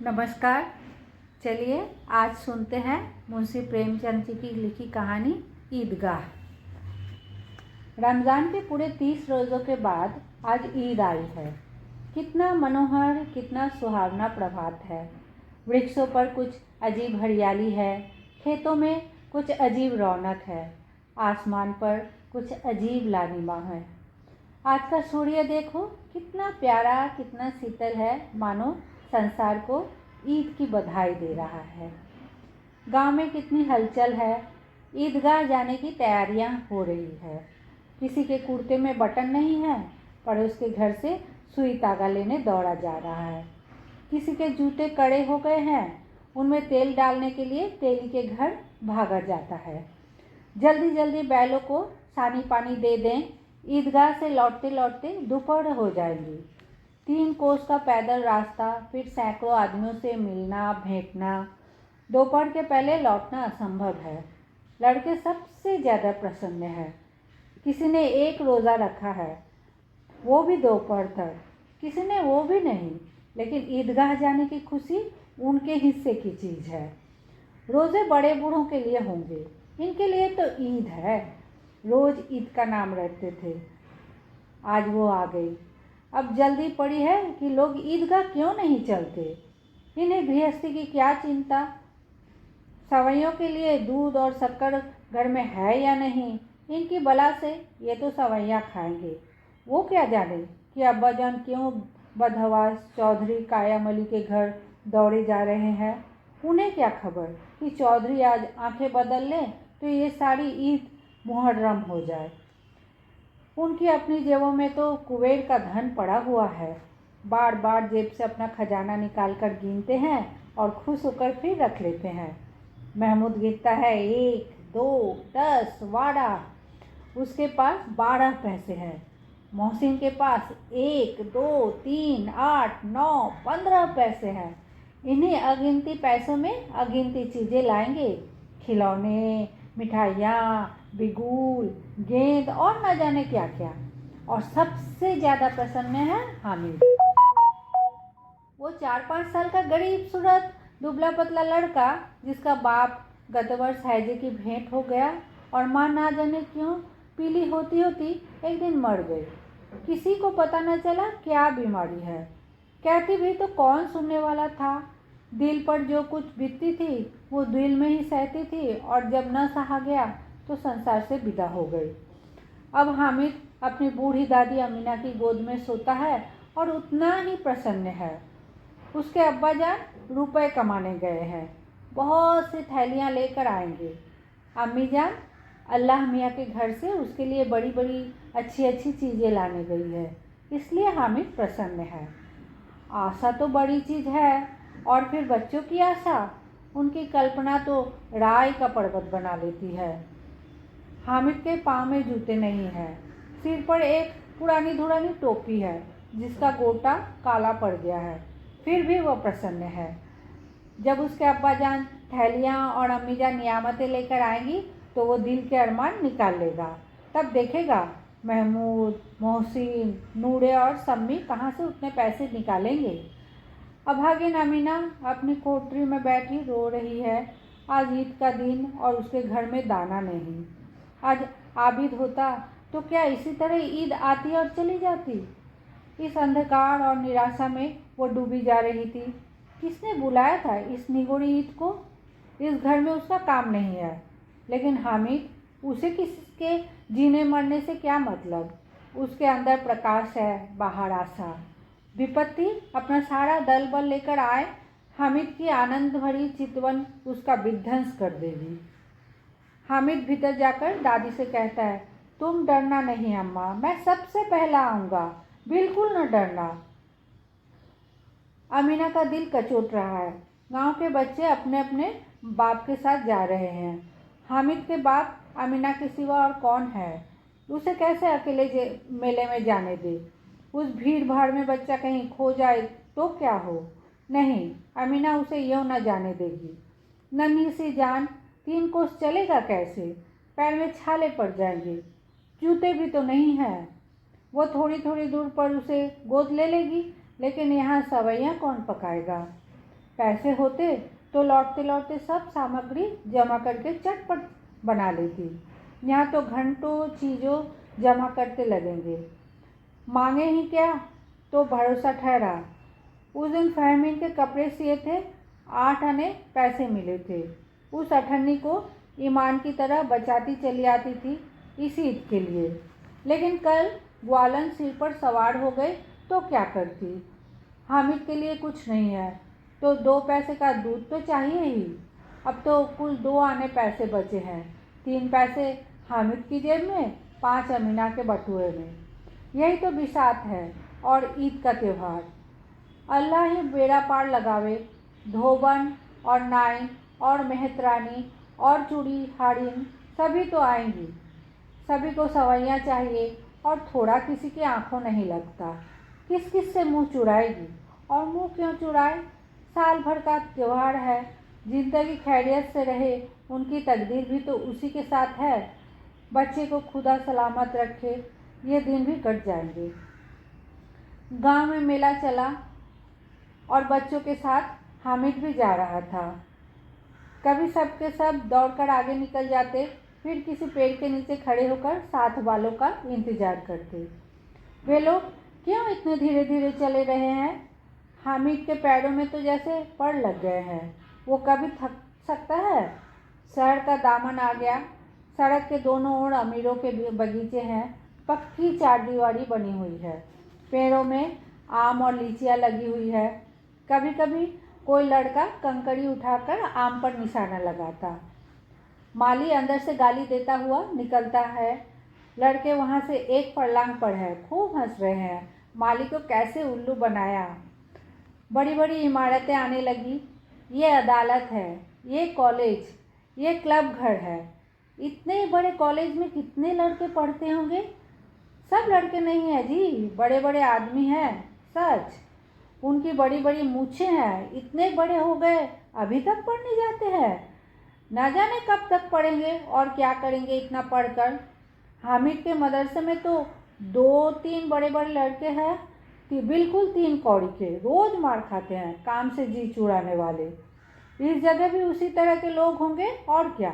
नमस्कार। चलिए आज सुनते हैं मुंशी प्रेमचंद जी की लिखी कहानी ईदगाह। रमज़ान के पूरे 30 रोज़ों के बाद आज ईद आई है। कितना मनोहर, कितना सुहावना प्रभात है। वृक्षों पर कुछ अजीब हरियाली है, खेतों में कुछ अजीब रौनक है, आसमान पर कुछ अजीब लालिमा है। आज का सूर्य देखो कितना प्यारा, कितना शीतल है, मानो संसार को ईद की बधाई दे रहा है। गांव में कितनी हलचल है। ईदगाह जाने की तैयारियां हो रही है। किसी के कुर्ते में बटन नहीं है, पड़ोस के घर से सुई धागा लेने दौड़ा जा रहा है। किसी के जूते कड़े हो गए हैं, उनमें तेल डालने के लिए तेली के घर भागा जाता है। जल्दी जल्दी बैलों को सानी पानी दे दें, ईदगाह से लौटते लौटते दोपहर हो जाएगी। 3 कोस का पैदल रास्ता, फिर सैकड़ों आदमियों से मिलना भेंटना। दोपहर के पहले लौटना असंभव है। लड़के सबसे ज़्यादा प्रसन्न हैं। किसी ने 1 रोज़ा रखा है, वो भी दोपहर तक। किसी ने वो भी नहीं, लेकिन ईदगाह जाने की खुशी उनके हिस्से की चीज़ है। रोज़े बड़े बूढ़ों के लिए होंगे, इनके लिए तो ईद है। रोज़ ईद का नाम रटते थे, आज वो आ गई। अब जल्दी पड़ी है कि लोग ईदगाह क्यों नहीं चलते। इन्हें गृहस्थी की क्या चिंता। सवैयों के लिए दूध और शक्कर घर में है या नहीं, इनकी बला से ये तो सवैयाँ खाएंगे। वो क्या जाने कि अब्बाजान क्यों बदहवास चौधरी कायम अली के घर दौड़े जा रहे हैं। उन्हें क्या खबर कि चौधरी आज आंखें बदल लें तो ये सारी ईद मुहर्रम हो जाए। उनकी अपनी जेबों में तो कुबेर का धन पड़ा हुआ है। बार बार जेब से अपना खजाना निकाल कर गिनते हैं और खुश होकर फिर रख लेते हैं। महमूद गिनता है 1, 2, 10 वाड़ा। उसके पास 12 पैसे हैं। मोहसिन के पास 1, 2, 3, 8, 9, 15 पैसे हैं। इन्हीं अगिनती पैसों में अगिनती चीज़ें लाएंगे, खिलौने, मिठाइयाँ, बिगुल, गेंद और न जाने क्या क्या। और सबसे ज़्यादा प्रसन्न है हामिद। वो 4-5 साल का गरीब सूरत दुबला पतला लड़का, जिसका बाप गत वर्ष हैजे की भेंट हो गया और माँ ना जाने क्यों पीली होती होती एक दिन मर गई। किसी को पता न चला क्या बीमारी है। कहती भी तो कौन सुनने वाला था। दिल पर जो कुछ बीतती थी वो दिल में ही सहती थी, और जब न सहा गया तो संसार से विदा हो गई। अब हामिद अपनी बूढ़ी दादी अमीना की गोद में सोता है और उतना ही प्रसन्न है। उसके अब्बाजान रुपए कमाने गए हैं, बहुत सी थैलियाँ लेकर आएंगे। अम्मी जान अल्लाह मियाँ के घर से उसके लिए बड़ी बड़ी अच्छी अच्छी चीज़ें लाने गई है, इसलिए हामिद प्रसन्न है। आशा तो बड़ी चीज़ है, और फिर बच्चों की आशा, उनकी कल्पना तो राय का पर्वत बना लेती है। हामिद के पाँव में जूते नहीं हैं, सिर पर एक पुरानी धुरानी टोपी है जिसका गोटा काला पड़ गया है, फिर भी वह प्रसन्न है। जब उसके अब्बाजान थैलियाँ और अम्मीजान नियामतें लेकर आएंगी तो वो दिल के अरमान निकाल लेगा। तब देखेगा महमूद, मोहसिन, नूरे और सम्मी कहाँ से उतने पैसे निकालेंगे। अभागिन अमीना अपनी कोठरी में बैठी रो रही है। आज ईद का दिन और उसके घर में दाना नहीं। आज आबिद होता तो क्या इसी तरह ईद आती और चली जाती। इस अंधकार और निराशा में वो डूबी जा रही थी। किसने बुलाया था इस निगोड़ी ईद को। इस घर में उसका काम नहीं है, लेकिन हामिद, उसे किसके जीने मरने से क्या मतलब। उसके अंदर प्रकाश है, बाहर आशा। विपत्ति अपना सारा दल बल लेकर आए, हामिद की आनंद भरी चितवन उसका विध्वंस कर देगी। हामिद भीतर जाकर दादी से कहता है, तुम डरना नहीं अम्मा, मैं सबसे पहला आऊँगा, बिल्कुल न डरना। अमीना का दिल कचोट रहा है। गांव के बच्चे अपने अपने बाप के साथ जा रहे हैं। हामिद के बाप अमीना के सिवा और कौन है। उसे कैसे अकेले मेले में जाने दे। उस भीड़ भाड़ में बच्चा कहीं खो जाए तो क्या हो। नहीं, अमीना उसे यूँ न जाने देगी। नन्ही सी जान, 3 कोस चलेगा कैसे। पैर में छाले पड़ जाएंगे, जूते भी तो नहीं हैं। वो थोड़ी थोड़ी दूर पर उसे गोद ले लेगी, लेकिन यहाँ सवैयाँ कौन पकाएगा। पैसे होते तो लौटते लौटते सब सामग्री जमा करके चटपट बना लेती। यहाँ तो घंटों चीज़ों जमा करते लगेंगे। मांगे ही क्या तो भरोसा ठहरा। उस दिन फहमीन के कपड़े सिए थे, 8 आने पैसे मिले थे। उस अठन्नी को ईमान की तरह बचाती चली आती थी इस ईद के लिए। लेकिन कल ग्वालन सिर पर सवार हो गए तो क्या करती। हामिद के लिए कुछ नहीं है तो 2 पैसे का दूध तो चाहिए ही। अब तो कुल 2 आने पैसे बचे हैं, 3 पैसे हामिद की जेब में, 5 अमीना के बटुए में। यही तो बिसात है और ईद का त्यौहार। अल्लाह ही बेड़ा पार लगावे। धोबन और नाइन और मेहतरानी और चूड़ी हाड़िन सभी तो आएंगी। सभी को सवैयाँ चाहिए और थोड़ा किसी की आंखों नहीं लगता। किस किस से मुंह चुराएगी, और मुंह क्यों चुराए। साल भर का त्यौहार है। जिंदगी खैरियत से रहे, उनकी तकदीर भी तो उसी के साथ है। बच्चे को खुदा सलामत रखे, ये दिन भी कट जाएंगे। गांव में मेला चला और बच्चों के साथ हामिद भी जा रहा था। कभी सब के सब दौड़कर आगे निकल जाते, फिर किसी पेड़ के नीचे खड़े होकर साथ वालों का इंतजार करते। वे लोग क्यों इतने धीरे धीरे चले रहे हैं। हामिद के पैरों में तो जैसे पड़ लग गए हैं। वो कभी थक सकता है। शहर का दामन आ गया। सड़क के दोनों ओर अमीरों के बगीचे हैं। पक्की चारदीवारी बनी हुई है। पेड़ों में आम और लीचियाँ लगी हुई है। कभी कभी कोई लड़का कंकड़ी उठाकर आम पर निशाना लगाता। माली अंदर से गाली देता हुआ निकलता है। लड़के वहाँ से एक फर्लांग पर है, खूब हंस रहे हैं। माली को कैसे उल्लू बनाया। बड़ी बड़ी इमारतें आने लगी। ये अदालत है, ये कॉलेज, ये क्लब घर है। इतने बड़े कॉलेज में कितने लड़के पढ़ते होंगे। सब लड़के नहीं हैं जी, बड़े बड़े आदमी हैं। सच, उनकी बड़ी बड़ी मूछें हैं। इतने बड़े हो गए अभी तक पढ़ने जाते हैं। ना जाने कब तक पढ़ेंगे और क्या करेंगे इतना पढ़कर। हामिद के मदरसे में तो 2-3 बड़े बड़े लड़के हैं, बिल्कुल 3 कौड़ी के, रोज मार खाते हैं, काम से जी चुराने वाले। इस जगह भी उसी तरह के लोग होंगे और क्या।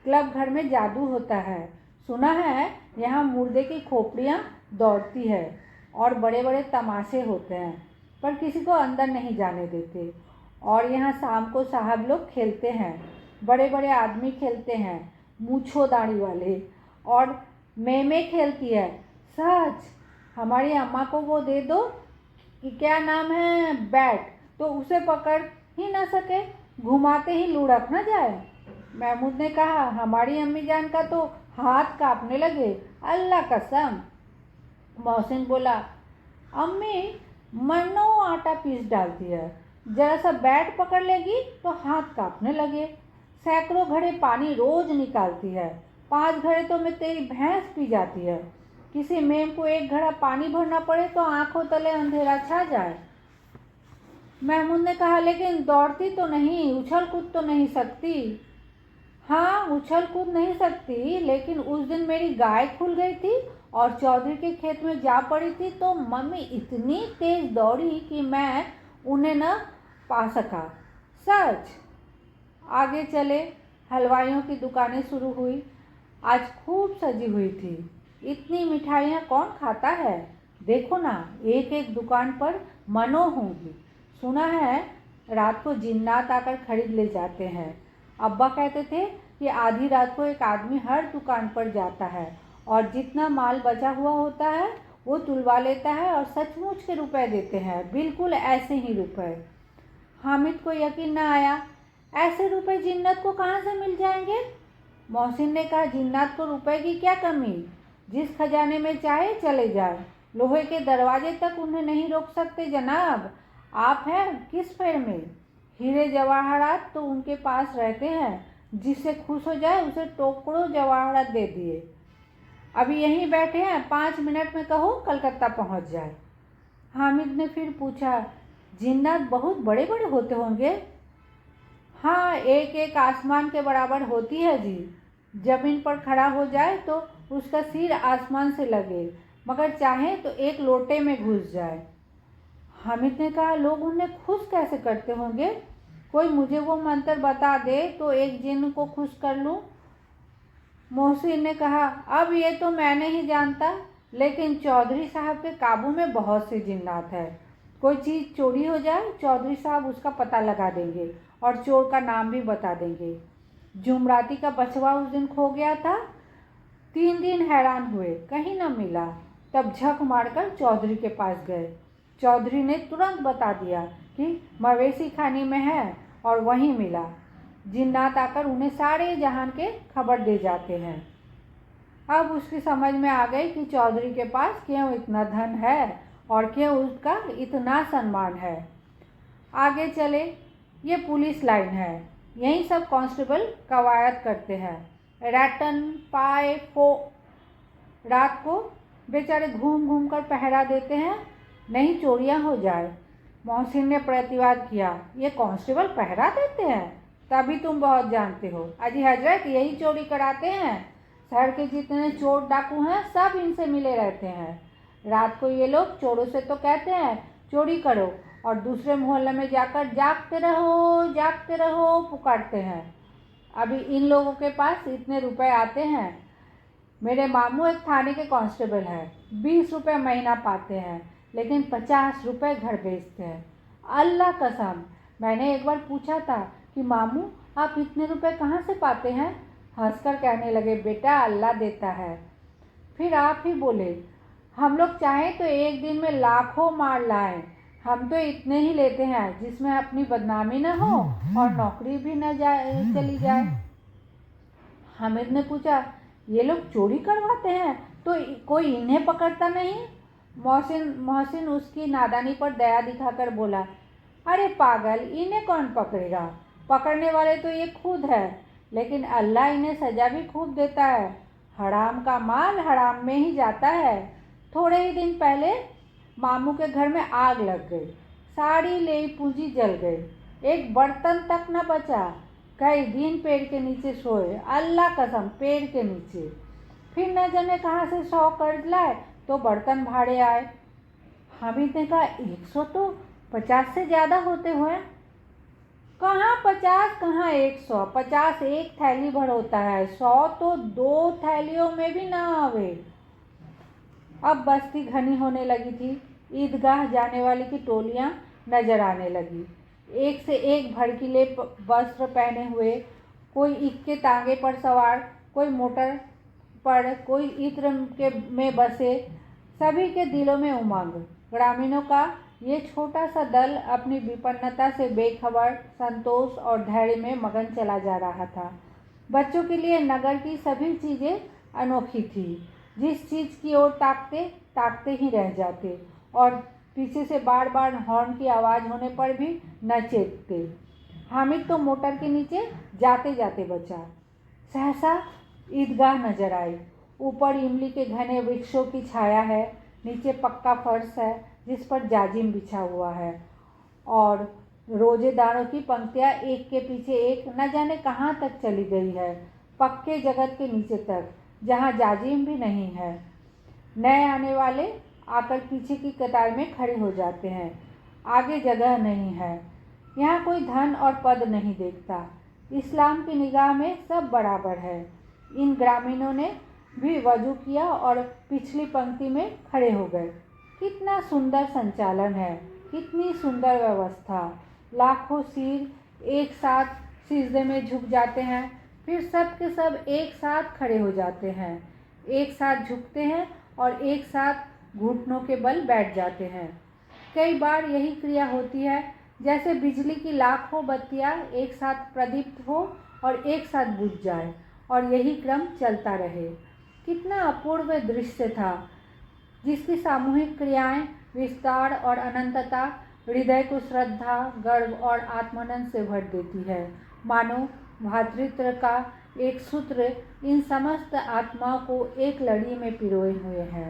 क्लब घर में जादू होता है। सुना है यहाँ मुर्दे की खोपड़ियाँ दौड़ती है और बड़े बड़े तमाशे होते हैं, पर किसी को अंदर नहीं जाने देते। और यहाँ शाम को साहब लोग खेलते हैं, बड़े बड़े आदमी खेलते हैं, मूछो दाढ़ी वाले। और मेमे खेलती है। सच, हमारी अम्मा को वो दे दो कि क्या नाम है, बैट, तो उसे पकड़ ही ना सके, घुमाते ही लुढ़क ना जाए। महमूद ने कहा, हमारी अम्मी जान का तो हाथ कांपने लगे, अल्लाह कसम। मोहसिन बोला, अम्मी मनो आटा पीस डालती है, जरा सा बैट पकड़ लेगी तो हाथ कांपने लगे। सैकड़ों घड़े पानी रोज निकालती है, 5 घड़े तो में तेरी भैंस पी जाती है। किसी मेम को 1 घड़ा पानी भरना पड़े तो आंखों तले अंधेरा छा जाए। महमूद ने कहा, लेकिन दौड़ती तो नहीं, उछल कूद तो नहीं सकती। हाँ, उछल कूद नहीं सकती, लेकिन उस दिन मेरी गाय खुल गई थी और चौधरी के खेत में जा पड़ी थी तो मम्मी इतनी तेज दौड़ी कि मैं उन्हें न पा सका। सच। आगे चले। हलवाइयों की दुकानें शुरू हुई। आज खूब सजी हुई थी। इतनी मिठाइयाँ कौन खाता है। देखो ना, एक एक दुकान पर मनो होंगी। सुना है रात को जिन्नात आकर खरीद ले जाते हैं। अब्बा कहते थे कि आधी रात को एक आदमी हर दुकान पर जाता है और जितना माल बचा हुआ होता है वो तुलवा लेता है और सचमुच के रुपए देते हैं, बिल्कुल ऐसे ही रुपए। हामिद को यकीन न आया, ऐसे रुपए जिन्नत को कहाँ से मिल जाएंगे। मोहसिन ने कहा, जिन्नात को रुपए की क्या कमी, जिस खजाने में चाहे चले जाए, लोहे के दरवाजे तक उन्हें नहीं रोक सकते जनाब। आप हैं किस फेर में। हीरे जवाहरात तो उनके पास रहते हैं, जिससे खुश हो जाए उसे टोकरों जवाहरात दे दिए। अभी यहीं बैठे हैं, 5 मिनट में कहो कलकत्ता पहुंच जाए। हामिद ने फिर पूछा, जिन्नात बहुत बड़े बड़े होते होंगे। हाँ, एक एक आसमान के बराबर होती है जी। जमीन पर खड़ा हो जाए तो उसका सिर आसमान से लगे, मगर चाहे तो एक लोटे में घुस जाए। हामिद ने कहा, लोग उन्हें खुश कैसे करते होंगे? कोई मुझे वो मंत्र बता दे तो एक जिन्न को खुश कर लूँ। मोहसिन ने कहा, अब ये तो मैं नहीं जानता, लेकिन चौधरी साहब के काबू में बहुत से जिन्नात है। कोई चीज़ चोरी हो जाए, चौधरी साहब उसका पता लगा देंगे और चोर का नाम भी बता देंगे। जुमराती का बछवा उस दिन खो गया था। 3 दिन हैरान हुए, कहीं न मिला। तब झक मारकर चौधरी के पास गए। चौधरी ने तुरंत बता दिया कि मवेशी खाने में है और वहीं मिला। जिन्नात आकर उन्हें सारे जहान के खबर दे जाते हैं। अब उसकी समझ में आ गई कि चौधरी के पास क्यों इतना धन है और क्यों उसका इतना सम्मान है। आगे चले, ये पुलिस लाइन है, यहीं सब कांस्टेबल कवायद करते हैं। रैटन पाए फो रात को बेचारे घूम घूम कर पहरा देते हैं, नहीं चोरियां हो जाए। मोहसिन ने प्रतिवाद किया, ये कांस्टेबल पहरा देते हैं? तभी तुम बहुत जानते हो। अजी हजरत, यही चोरी कराते हैं। शहर के जितने चोर डाकू हैं सब इनसे मिले रहते हैं। रात को ये लोग चोरों से तो कहते हैं चोरी करो, और दूसरे मोहल्ले में जाकर जागते रहो पुकारते हैं। अभी इन लोगों के पास इतने रुपए आते हैं। मेरे मामू एक थाने के कांस्टेबल हैं, 20 रुपये महीना पाते हैं, लेकिन 50 रुपये घर भेजते हैं। अल्लाह कसम, मैंने एक बार पूछा था कि मामू आप इतने रुपए कहाँ से पाते हैं? हंसकर कहने लगे, बेटा अल्लाह देता है। फिर आप ही बोले, हम लोग चाहें तो एक दिन में लाखों मार लाएं, हम तो इतने ही लेते हैं जिसमें अपनी बदनामी न हो और नौकरी भी न चली जाए। हामिद ने पूछा, ये लोग चोरी करवाते हैं तो कोई इन्हें पकड़ता नहीं? मोहसिन उसकी नादानी पर दया दिखाकर बोला, अरे पागल, इन्हें कौन पकड़ेगा? पकड़ने वाले तो ये खुद है, लेकिन अल्लाह इन्हें सजा भी खूब देता है। हराम का माल हराम में ही जाता है। थोड़े ही दिन पहले मामू के घर में आग लग गई, सारी लेई पूंजी जल गई, एक बर्तन तक न बचा। कई दिन पेड़ के नीचे सोए, अल्लाह कसम पेड़ के नीचे। फिर न जाने कहाँ से 100 कर्ज लाए तो बर्तन भाड़े आए। हामिद ने कहा, 100 तो 50 से ज़्यादा होते हुए। कहाँ 50, कहाँ 100? 50 एक थैली भर होता है, 100 तो 2 थैलियों में भी ना आवे। अब बस्ती घनी होने लगी थी। ईदगाह जाने वाली की टोलियां नजर आने लगी, एक से एक भड़कीले वस्त्र पहने हुए, कोई इक्के तांगे पर सवार, कोई मोटर पर, कोई इत्र के में बसे। सभी के दिलों में उमंग। ग्रामीणों का ये छोटा सा दल अपनी विपन्नता से बेखबर, संतोष और धैर्य में मगन चला जा रहा था। बच्चों के लिए नगर की सभी चीज़ें अनोखी थी। जिस चीज़ की ओर ताकते ताकते ही रह जाते, और पीछे से बार बार हॉर्न की आवाज़ होने पर भी न चेतते। हामिद तो मोटर के नीचे जाते जाते बचा। सहसा ईदगाह नजर आई। ऊपर इमली के घने वृक्षों की छाया है, नीचे पक्का फर्श है जिस पर जाजिम बिछा हुआ है, और रोजेदारों की पंक्तियां एक के पीछे एक न जाने कहाँ तक चली गई है, पक्के जगत के नीचे तक, जहाँ जाजिम भी नहीं है। नए आने वाले आकर पीछे की कतार में खड़े हो जाते हैं। आगे जगह नहीं है। यहाँ कोई धन और पद नहीं देखता। इस्लाम की निगाह में सब बराबर है। इन ग्रामीणों ने भी वजू किया और पिछली पंक्ति में खड़े हो गए। कितना सुंदर संचालन है, कितनी सुंदर व्यवस्था। लाखों सिर एक साथ सिजदे में झुक जाते हैं, फिर सब के सब एक साथ खड़े हो जाते हैं, एक साथ झुकते हैं और एक साथ घुटनों के बल बैठ जाते हैं। कई बार यही क्रिया होती है जैसे बिजली की लाखों बत्तियां एक साथ प्रदीप्त हो और एक साथ बुझ जाए, और यही क्रम चलता रहे। कितना अपूर्व दृश्य था, जिसकी सामूहिक क्रियाएं, विस्तार और अनंतता हृदय को श्रद्धा, गर्व और आत्मानंद से भर देती है। मानो भ्रातृत्व का एक सूत्र इन समस्त आत्माओं को एक लड़ी में पिरोए हुए है।